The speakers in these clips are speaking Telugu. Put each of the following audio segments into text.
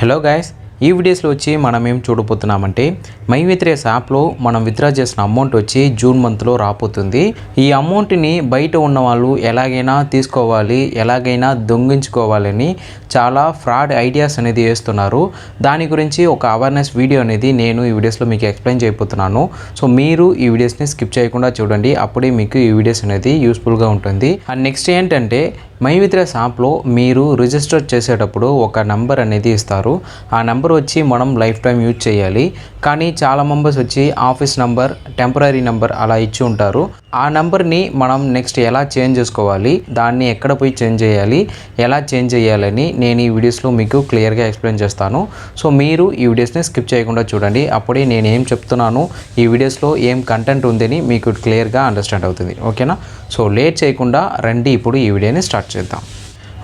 హలో గైస్, ఈ వీడియోస్లో వచ్చి మనం ఏం చూడబోతున్నామంటే మైవిత్రేస్ యాప్లో మనం విత్డ్రా చేసిన అమౌంట్ వచ్చి జూన్ మంత్లో రాబోతుంది. ఈ అమౌంట్ని బయట ఉన్న వాళ్ళు ఎలాగైనా తీసుకోవాలి, ఎలాగైనా దొంగించుకోవాలని చాలా ఫ్రాడ్ ఐడియాస్ అనేది వేస్తున్నారు. దాని గురించి ఒక అవేర్నెస్ వీడియో అనేది నేను ఈ వీడియోస్లో మీకు ఎక్స్ప్లెయిన్ చేయబోతున్నాను. సో మీరు ఈ వీడియోస్ని స్కిప్ చేయకుండా చూడండి, అప్పుడే మీకు ఈ వీడియోస్ అనేది యూస్ఫుల్గా ఉంటుంది. అండ్ నెక్స్ట్ ఏంటంటే మైవిత్రేస్ యాప్లో మీరు రిజిస్టర్ చేసేటప్పుడు ఒక నెంబర్ అనేది ఇస్తారు. ఆ నెంబర్ వచ్చి మనం లైఫ్ టైం యూజ్ చేయాలి. కానీ చాలా మెంబర్స్ వచ్చి ఆఫీస్ నెంబర్, టెంపరీ నెంబర్ అలా ఇచ్చి ఉంటారు. ఆ నెంబర్ని మనం నెక్స్ట్ ఎలా చేంజ్ చేసుకోవాలి, దాన్ని ఎక్కడ పోయి చేంజ్ చేయాలి, ఎలా చేంజ్ చేయాలని నేను ఈ వీడియోస్లో మీకు క్లియర్గా ఎక్స్ప్లెయిన్ చేస్తాను. సో మీరు ఈ వీడియోస్ని స్కిప్ చేయకుండా చూడండి, అప్పుడే నేను ఏం చెప్తున్నాను, ఈ వీడియోస్లో ఏం కంటెంట్ ఉందని మీకు క్లియర్గా అండర్స్టాండ్ అవుతుంది. ఓకేనా? సో లేట్ చేయకుండా రండి ఇప్పుడు ఈ వీడియోని స్టార్ట్ చేద్దాం.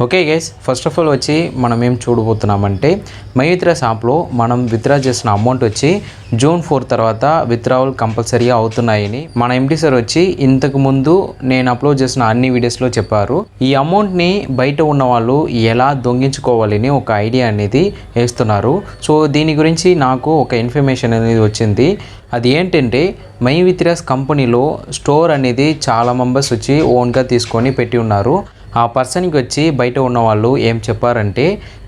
Okay guys, first of all వచ్చి మనం ఏం చూడబోతున్నామంటే మైవిత్రేస్ యాప్లో మనం విత్డ్రా చేసిన అమౌంట్ వచ్చి జూన్ 4 తర్వాత విత్డ్రావల్ కంపల్సరీగా అవుతున్నాయని మన ఎండి సార్ వచ్చి ఇంతకు ముందు నేను అప్లోడ్ చేసిన అన్ని వీడియోస్లో చెప్పారు. ఈ అమౌంట్ని బయట ఉన్న వాళ్ళు ఎలా దొంగించుకోవాలని ఒక ఐడియా అనేది వేస్తున్నారు. సో దీని గురించి నాకు ఒక ఇన్ఫర్మేషన్ అనేది వచ్చింది. అది ఏంటంటే మైవిత్రేస్ కంపెనీలో స్టోర్ అనేది చాలా మెంబర్స్ వచ్చి ఓన్గా తీసుకొని పెట్టి ఉన్నారు. ఆ పర్సన్కి వచ్చి బయట ఉన్న వాళ్ళు ఏం చెప్పారంటే,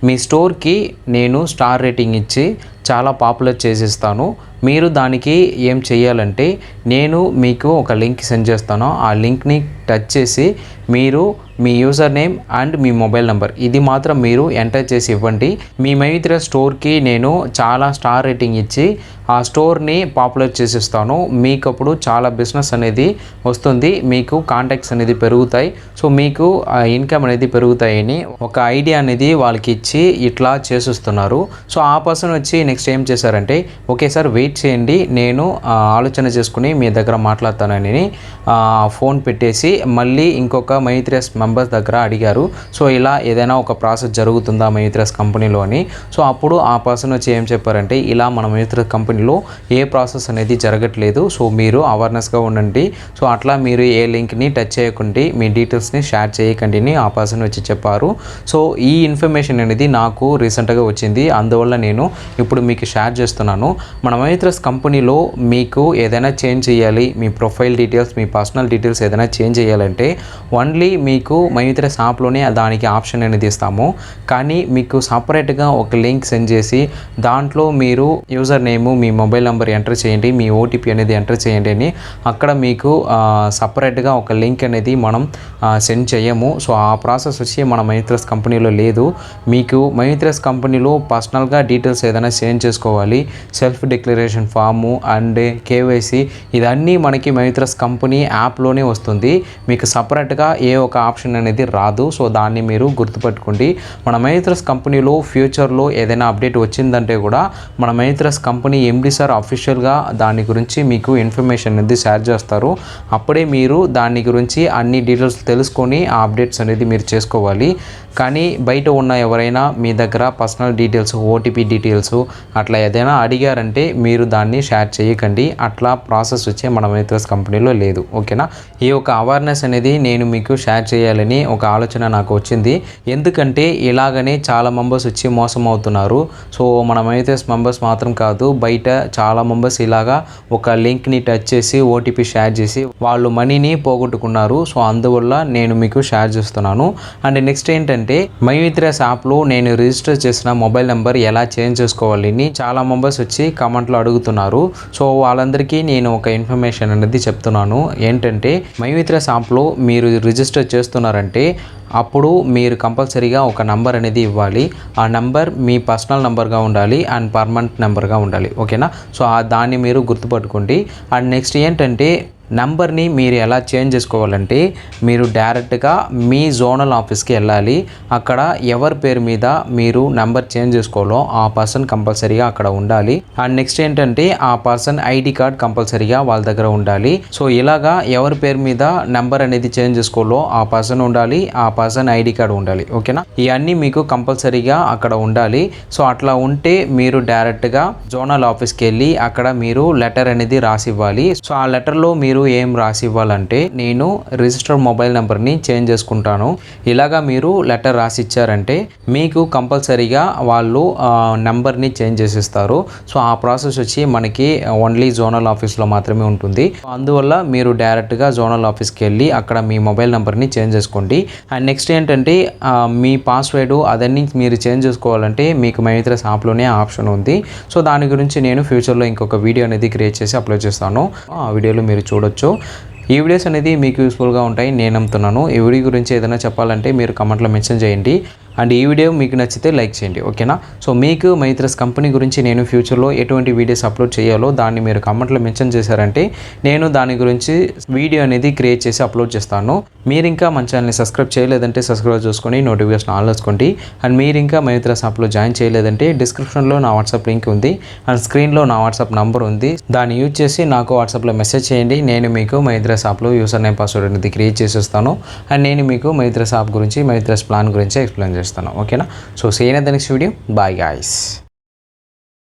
మీ స్టోర్కి నేను స్టార్ రేటింగ్ ఇచ్చి చాలా పాపులర్ చేసిస్తాను, మీరు దానికి ఏం చేయాలంటే నేను మీకు ఒక లింక్ సెండ్ చేస్తాను. ఆ లింక్ని టచ్ చేసి మీరు మీ యూజర్ నేమ్ అండ్ మీ మొబైల్ నెంబర్ ఇది మాత్రం మీరు ఎంటర్ చేసి ఇవ్వండి. మీ మైవిత్రేస్ స్టోర్కి నేను చాలా స్టార్ రేటింగ్ ఇచ్చి ఆ స్టోర్ని పాపులర్ చేసిస్తాను. మీకు అప్పుడు చాలా బిజినెస్ అనేది వస్తుంది, మీకు కాంటాక్ట్స్ అనేది పెరుగుతాయి, సో మీకు ఇన్కమ్ అనేది పెరుగుతాయని ఒక ఐడియా అనేది వాళ్ళకి ఇచ్చి ఇట్లా చేసిస్తున్నారు. సో ఆ పర్సన్ వచ్చి నెక్స్ట్ ఏం చేశారంటే, ఓకే సార్ వెయిట్ చేయండి, నేను ఆలోచన చేసుకుని మీ దగ్గర మాట్లాడతానని ఫోన్ పెట్టేసి మళ్ళీ ఇంకొక మైవిత్రేస్ మెంబర్స్ దగ్గర అడిగారు. సో ఇలా ఏదైనా ఒక ప్రాసెస్ జరుగుతుందా మైవిత్రేస్ కంపెనీలో అని. సో అప్పుడు ఆ పర్సన్ వచ్చి ఏం చెప్పారంటే, ఇలా మన మైవిత్రేస్ కంపెనీలో ఏ ప్రాసెస్ అనేది జరగట్లేదు, సో మీరు అవేర్నెస్గా ఉండండి, సో అట్లా మీరు ఏ లింక్ని టచ్ చేయకండి, మీ డీటెయిల్స్ని షేర్ చేయకండి అని ఆ పర్సన్ వచ్చి చెప్పారు. సో ఈ ఇన్ఫర్మేషన్ అనేది నాకు రీసెంట్గా వచ్చింది, అందువల్ల నేను ఇప్పుడు మీకు షేర్ చేస్తున్నాను. మన మైవిత్రేస్ కంపెనీలో మీకు ఏదైనా చేంజ్ చేయాలి, మీ ప్రొఫైల్ డీటెయిల్స్, మీ పర్సనల్ డీటెయిల్స్ ఏదైనా చేంజ్ చేయాలంటే ఓన్లీ మీకు మైవిత్రేస్ యాప్లోనే దానికి ఆప్షన్ అనేది ఇస్తాము. కానీ మీకు సపరేట్గా ఒక లింక్ సెండ్ చేసి దాంట్లో మీరు యూజర్ నేము, మీ మొబైల్ నెంబర్ ఎంటర్ చేయండి, మీ ఓటీపీ అనేది ఎంటర్ చేయండి అని అక్కడ మీకు సపరేట్గా ఒక లింక్ అనేది మనం సెండ్ చేయము. సో ఆ ప్రాసెస్ వచ్చి మన మైవిత్రేస్ కంపెనీలో లేదు. మీకు మైవిత్రేస్ కంపెనీలో పర్సనల్గా డీటెయిల్స్ ఏదైనా చేంజ్ చేసుకోవాలి, self declaration form and KYC ఇదన్నీ మనకి మైవిత్రేస్ కంపెనీ యాప్లోనే వస్తుంది. మీకు సపరేట్గా ఏ ఒక ఆప్షన్ అనేది రాదు. సో దాన్ని మీరు గుర్తుపెట్టుకోండి. మన మైవిత్రేస్ కంపెనీలో ఫ్యూచర్లో ఏదైనా అప్డేట్ వచ్చిందంటే కూడా మన మైవిత్రేస్ కంపెనీ ఎండి సార్ అఫీషియల్గా దాని గురించి మీకు ఇన్ఫర్మేషన్ అనేది షేర్ చేస్తారు. అప్పుడే మీరు దాని గురించి అన్ని డీటెయిల్స్ తెలుసుకొని ఆ అప్డేట్స్ అనేది మీరు చేసుకోవాలి. కానీ బయట ఉన్న ఎవరైనా మీ దగ్గర పర్సనల్ డీటెయిల్స్, ఓటీపీ డీటెయిల్స్ అట్లా ఏదైనా అడిగారంటే మీరు దాన్ని షేర్ చేయకండి. అట్లా ప్రాసెస్ వచ్చే మన మైవిత్రేస్ కంపెనీలో లేదు. ఓకేనా? ఈ ఒక అవేర్నెస్ అనేది నేను మీకు షేర్ చేయాలని ఒక ఆలోచన నాకు వచ్చింది. ఎందుకంటే ఇలాగనే చాలా మెంబర్స్ వచ్చి మోసం అవుతున్నారు. సో మన మైవిత్రేస్ మెంబర్స్ మాత్రం కాదు, బయట చాలా మెంబర్స్ ఇలాగా ఒక లింక్ని టచ్ చేసి ఓటీపీ షేర్ చేసి వాళ్ళు మనీని పోగొట్టుకున్నారు. సో అందువల్ల నేను మీకు షేర్ చేస్తున్నాను. అండ్ నెక్స్ట్ ఏంటంటే మైవిత్రేస్ యాప్లో నేను రిజిస్టర్ చేసిన మొబైల్ నెంబర్ ఎలా చేంజ్ చేసుకోవాలని చాలా మెంబర్స్ వచ్చి కామెంట్లో అడుగుతున్నారు. సో వాళ్ళందరికీ నేను ఒక ఇన్ఫర్మేషన్ అనేది చెప్తున్నాను. ఏంటంటే మైవిత్రేస్ యాప్లో మీరు రిజిస్టర్ చేస్తున్నారంటే అప్పుడు మీరు కంపల్సరీగా ఒక నంబర్ అనేది ఇవ్వాలి. ఆ నంబర్ మీ పర్సనల్ నెంబర్గా ఉండాలి అండ్ పర్మనెంట్ నెంబర్గా ఉండాలి. ఓకేనా? సో దాన్ని మీరు గుర్తుపట్టుకోండి. అండ్ నెక్స్ట్ ఏంటంటే నంబర్ని మీరు ఎలా చేంజ్ చేసుకోవాలంటే మీరు డైరెక్ట్గా మీ జోనల్ ఆఫీస్కి వెళ్ళాలి. అక్కడ ఎవరి పేరు మీద మీరు నెంబర్ చేంజ్ చేసుకోవాలో ఆ పర్సన్ కంపల్సరీగా అక్కడ ఉండాలి. అండ్ నెక్స్ట్ ఏంటంటే ఆ పర్సన్ ఐడి కార్డ్ కంపల్సరీగా వాళ్ళ దగ్గర ఉండాలి. సో ఇలాగా ఎవరి పేరు మీద నెంబర్ అనేది చేంజ్ చేసుకోవాలో ఆ పర్సన్ ఉండాలి, ఆ పర్సన్ ఐడి కార్డ్ ఉండాలి. ఓకేనా? ఇవన్నీ మీకు కంపల్సరీగా అక్కడ ఉండాలి. సో అట్లా ఉంటే మీరు డైరెక్ట్గా జోనల్ ఆఫీస్కి వెళ్ళి అక్కడ మీరు లెటర్ అనేది రాసి ఇవ్వాలి. సో ఆ లెటర్లో మీరు మీరు ఏం రాసి ఇవ్వాలంటే నేను రిజిస్టర్ మొబైల్ నెంబర్ని చేంజ్ చేసుకుంటాను, ఇలాగా మీరు లెటర్ రాసి ఇచ్చారంటే మీకు కంపల్సరీగా వాళ్ళు నెంబర్ని చేంజ్ చేసిస్తారు. సో ఆ ప్రాసెస్ వచ్చి మనకి ఓన్లీ జోనల్ ఆఫీస్లో మాత్రమే ఉంటుంది. అందువల్ల మీరు డైరెక్ట్గా జోనల్ ఆఫీస్కి వెళ్ళి అక్కడ మీ మొబైల్ నెంబర్ని చేంజ్ చేసుకోండి. అండ్ నెక్స్ట్ ఏంటంటే మీ పాస్వర్డ్ అదన్నీ మీరు చేంజ్ చేసుకోవాలంటే మీకు మైత్రస్ యాప్లోనే ఆప్షన్ ఉంది. సో దాని గురించి నేను ఫ్యూచర్లో ఇంకొక వీడియో అనేది క్రియేట్ చేసి అప్లోడ్ చేస్తాను. ఆ వీడియోలో మీరు చూడొచ్చు. ఈ వీడియోస్ అనేది మీకు యూస్ఫుల్గా ఉంటాయి నేను నమ్ముతున్నాను. ఈ వీడియో గురించి ఏదైనా చెప్పాలంటే మీరు కమెంట్లో మెన్షన్ చేయండి. అండ్ ఈ వీడియో మీకు నచ్చితే లైక్ చేయండి, ఓకేనా? సో మీకు మైత్రస్ కంపెనీ గురించి నేను ఫ్యూచర్లో ఎటువంటి వీడియోస్ అప్లోడ్ చేయాలో దాన్ని మీరు కమెంట్లో మెన్షన్ చేశారంటే నేను దాని గురించి వీడియో అనేది క్రియేట్ చేసి అప్లోడ్ చేస్తాను. మీరు ఇంకా మన ఛానల్ని సబ్స్క్రైబ్ చేయలేదంటే సబ్స్క్రైబ్ చేసుకొని నోటిఫికేషన్ ఆన్ చేసుకోండి. అండ్ మీరు ఇంకా మైత్రస్ యాప్లో జాయిన్ చేయలేదంటే డిస్క్రిప్షన్లో నా వాట్సాప్ లింక్ ఉంది అండ్ స్క్రీన్లో నా వాట్సాప్ నంబర్ ఉంది. దాన్ని యూజ్ చేసి నాకు వాట్సాప్లో మెసేజ్ చేయండి. నేను మీకు మైత్రస్ యాప్లో యూజర్ నేమ్ పాస్వర్డ్ అనేది క్రియేట్ చేసేస్తాను. అండ్ నేను మీకు మైత్రస్ యాప్ గురించి మైత్రస్ ప్లాన్ గురించి ఎక్స్ప్లెయిన్ చేస్తాను, ఓకేనా? So see you in the next video. Bye guys.